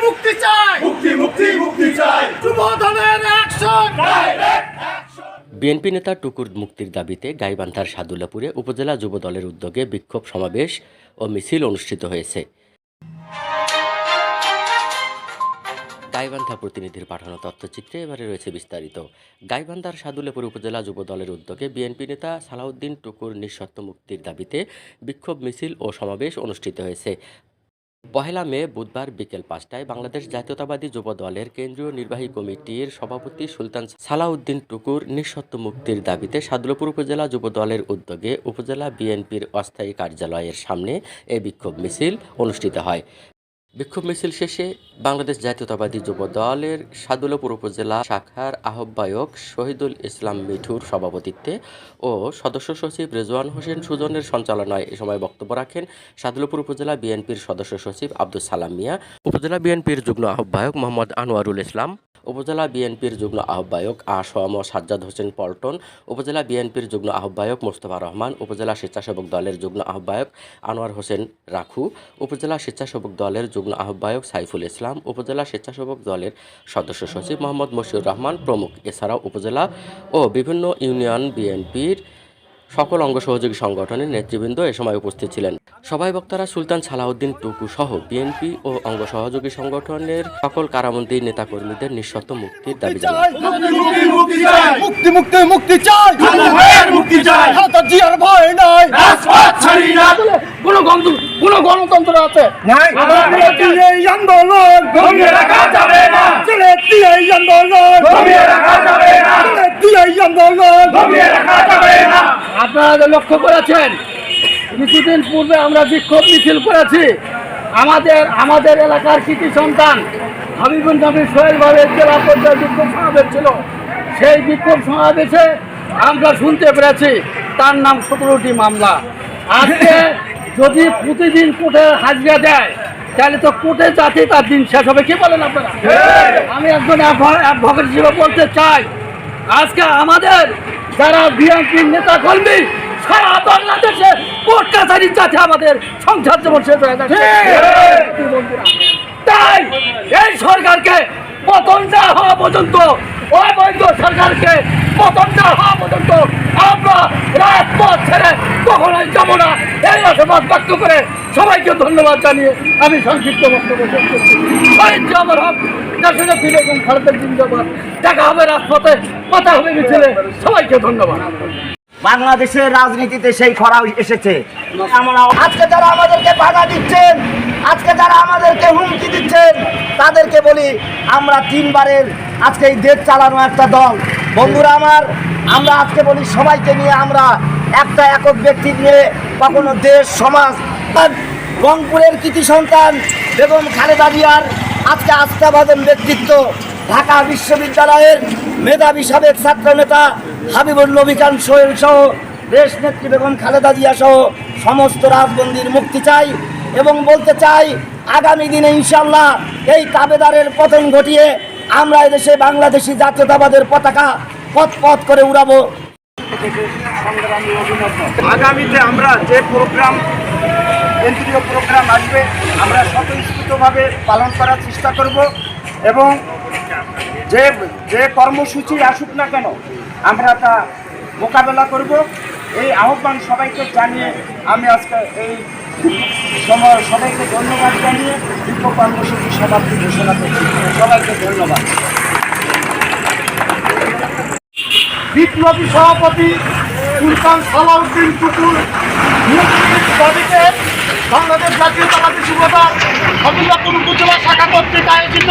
মুক্তি চাই, মুক্তি মুক্তি মুক্তি চাই, যুব দলের অ্যাকশন, ডাইরেক্ট অ্যাকশন। বিএনপি নেতা টুকুর মুক্তির দাবিতে গাইবান্ধার সাদুল্লাপুরে উপজেলা যুব দলের উদ্যোগে বিক্ষোভ সমাবেশ ও মিছিল অনুষ্ঠিত হয়েছে। গাইবান্ধা প্রতিনিধির পাঠানো তথ্যচিত্রে এবারে রয়েছে বিস্তারিত। গাইবান্ধার সাদুল্লাপুর উপজেলা যুব দলের উদ্যোগে বিএনপি নেতা সালাউদ্দিন টুকুর নিঃশর্ত মুক্তির দাবিতে বিক্ষোভ মিছিল ও সমাবেশ অনুষ্ঠিত হয়েছে। ১ মে বুধবার বিকেল ৫টায় বাংলাদেশ জাতীয়তাবাদী যুব দলের কেন্দ্রীয় নির্বাহী কমিটির সভাপতি সুলতান সালাউদ্দিন টুকুর নিঃশর্ত মুক্তির দাবিতে সাদুল্লাপুর উপজেলা যুব দলের উদ্যোগে উপজেলা বিএনপির অস্থায়ী কার্যালয়ের সামনে এই বিক্ষোভ মিছিল অনুষ্ঠিত হয়। বিক্ষোভ মিছিল শেষে বাংলাদেশ জাতীয়তাবাদী যুব দলের সাদুল্লাপুর উপজেলা শাখার আহ্বায়ক শহীদুল ইসলাম মিঠুর সভাপতিত্বে ও সদস্য সচিব রেজওয়ান হোসেন সুজনের সঞ্চালনায় এ সময় বক্তব্য রাখেন সাদুল্লাপুর উপজেলা বিএনপির সদস্য সচিব আব্দুস সালাম মিয়া, উপজেলা বিএনপির যুগ্ম আহ্বায়ক মোহাম্মদ আনোয়ারুল ইসলাম, উপজেলা বিএনপির যুগ্ম আহ্বায়ক আসম সাজ্জাদ হোসেন পল্টন, উপজেলা বিএনপির যুগ্ম আহ্বায়ক মোস্তফা রহমান, উপজেলা স্বেচ্ছাসেবক দলের যুগ্ম আহ্বায়ক আনোয়ার হোসেন রাখু, উপজেলা স্বেচ্ছাসেবক দলের যুগ্ম আহ্বায়ক সাইফুল ইসলাম, উপজেলা স্বেচ্ছাসেবক দলের সদস্য সচিব মোহাম্মদ মশিউর রহমান প্রমুখ। এছাড়াও উপজেলা ও বিভিন্ন ইউনিয়ন বিএনপির সকল অঙ্গ সহযোগী সংগঠনের নেতৃবৃন্দ এ সময় উপস্থিত ছিলেন। সভায় বক্তারা সুলতান সালাউদ্দিন টুকু সহ বিএনপি ও অঙ্গ সহযোগী সংগঠনের সকল কারাবন্দী নেতাকর্মীদের নিঃশর্ত মুক্তির দাবি জানান। মুক্তি মুক্তি মুক্তি চাই, মুক্তি চাই, জিয়ার ভয় নাই, রাজপথ ছাড়ি না, কোনো গণতন্ত্র আছে নাই, এই আন্দোলন দমিয়ে রাখা যাবে না, চলে এই আন্দোলন দমিয়ে রাখা যাবে না, এই আন্দোলন দমিয়ে রাখা যাবে না। আপনারা লক্ষ্য করেছেন কিছুদিন পূর্বে আমরা বিক্ষোভ মিছিল করেছি। আমাদের এলাকার কৃতি সন্তান হাবিবুল নবী সোহেল ভাইয়ের জেলা পর্যায়ে বিক্ষোভ সমাবেশ ছিল। সেই বিক্ষোভ সমাবেশে আমরা শুনতে পেরেছি তার নাম 17টি মামলা। আজকে যদি প্রতিদিন কোর্টে হাজিরা দেয় তাহলে তো কোর্টে যাতে তার দিন শেষ হবে। কি বলেন আপনারা? আমি একজন অ্যাডভোকেট হিসেবে বলতে চাই, আজকে আমাদের যারা বিএনপির নেতা কর্মী সারা বাংলাদেশে কোর্ট কাছারি যাতে আমাদের সংসার যেমন শেষ হয়ে যাচ্ছে। তাই এই সরকারকে পতন না হওয়া পর্যন্ত, অবৈধ সরকারকে পতন না হওয়া পর্যন্ত আমরা রাজপথ ছেড়ে কখনোই যাব না। এই আশাবাদ ব্যক্ত করে সবাইকে ধন্যবাদ জানিয়ে আমি সংক্ষিপ্ত বক্তব্য শেষ করছি। আমার হক দেশের ফিরে এবং ভারতের জিন্দাবাদ। দেখা হবে রাজপথে, কথা হবে মিছিলে। সবাইকে ধন্যবাদ। বাংলাদেশের রাজনীতিতে সেই খরা এসেছে। আজকে যারা আমাদেরকে বাধা দিচ্ছেন, আজকে যারা আমাদেরকে হুমকি দিচ্ছেন, তাদেরকে বলি আমরা 3 বারের আজকে এই দেশ চালানো একটা দল। বন্ধুরা আমার, আমরা আজকে বলি সবাইকে নিয়ে আমরা একটা একক ব্যক্তি নিয়ে কখনো দেশ সমাজ। রংপুরের কৃতি সন্তান বেগম খালেদা জিয়ার আজকে আস্থাভাজন ব্যক্তিত্ব, ঢাকা বিশ্ববিদ্যালয়ের মেধাবী সাবেক ছাত্র নেতা হাবিবুল নবী খান সোহেল সহ দেশ নেত্রী বেগম খালেদা জিয়া সহ সমস্ত রাজবন্দীর মুক্তি চাই এবং বলতে চাই আগামী দিনে ইনশাল্লাহ এই তাবেদারের পতন ঘটিয়ে আমরা এদেশে বাংলাদেশি জাতীয়তাবাদের পতাকা পথ পথ করে উড়াবো। আগামীতে আমরা যে প্রোগ্রাম, কেন্দ্রীয় প্রোগ্রাম আসবে, আমরা স্বতঃস্ফূর্তভাবে পালন করার চেষ্টা করব এবং যে কর্মসূচি আসুক না কেন আমরা তা মোকাবেলা করব। এই আহ্বান সবাইকে জানিয়ে আমি আজকে এই সময় সবাইকে ধন্যবাদ জানিয়ে বিক্ষোভ কর্মসূচি সমাপ্তি ঘোষণা করছি। সবাইকে ধন্যবাদ। বিপ্লবী সভাপতি সুলতান সালাউদ্দিন টুকুর মুক্তির দাবিতে বাংলাদেশ জাতীয়তাবাদী যুব দল সাদুল্লাপুর উপজেলা শাখা কর্তৃক আয়োজিত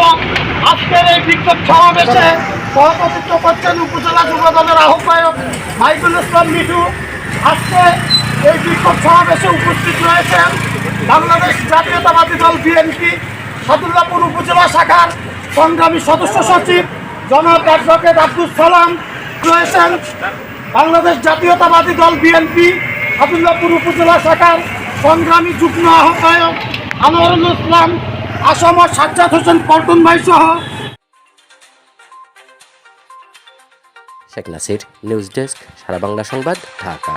আজকের এই বিক্ষোভ সমাবেশে সভাপতিত্ব করছেন উপজেলা যুব দলের আহ্বায়ক সাইফুল ইসলাম মিঠু। আজকে এই বিক্ষোভ সমাবেশে উপস্থিত রয়েছেন বাংলাদেশ জাতীয়তাবাদী দল বিএনপি সাদুল্লাপুর উপজেলা শাখার সংগ্রামী সদস্য সচিব জনাব অ্যাডভোকেট আব্দুস সালাম রয়েছেন বাংলাদেশ জাতীয়তাবাদী দল বিএনপি সাদুল্লাপুর উপজেলা শাখার সংগ্রামী যুগ্ম আহ্বায়ক আনোয়ারুল ইসলাম, আসম সাজ্জাদ হোসেন পল্টন ভাই সহ। শেখ নাসির, নিউজ ডেস্ক, সারা বাংলা সংবাদ, ঢাকা।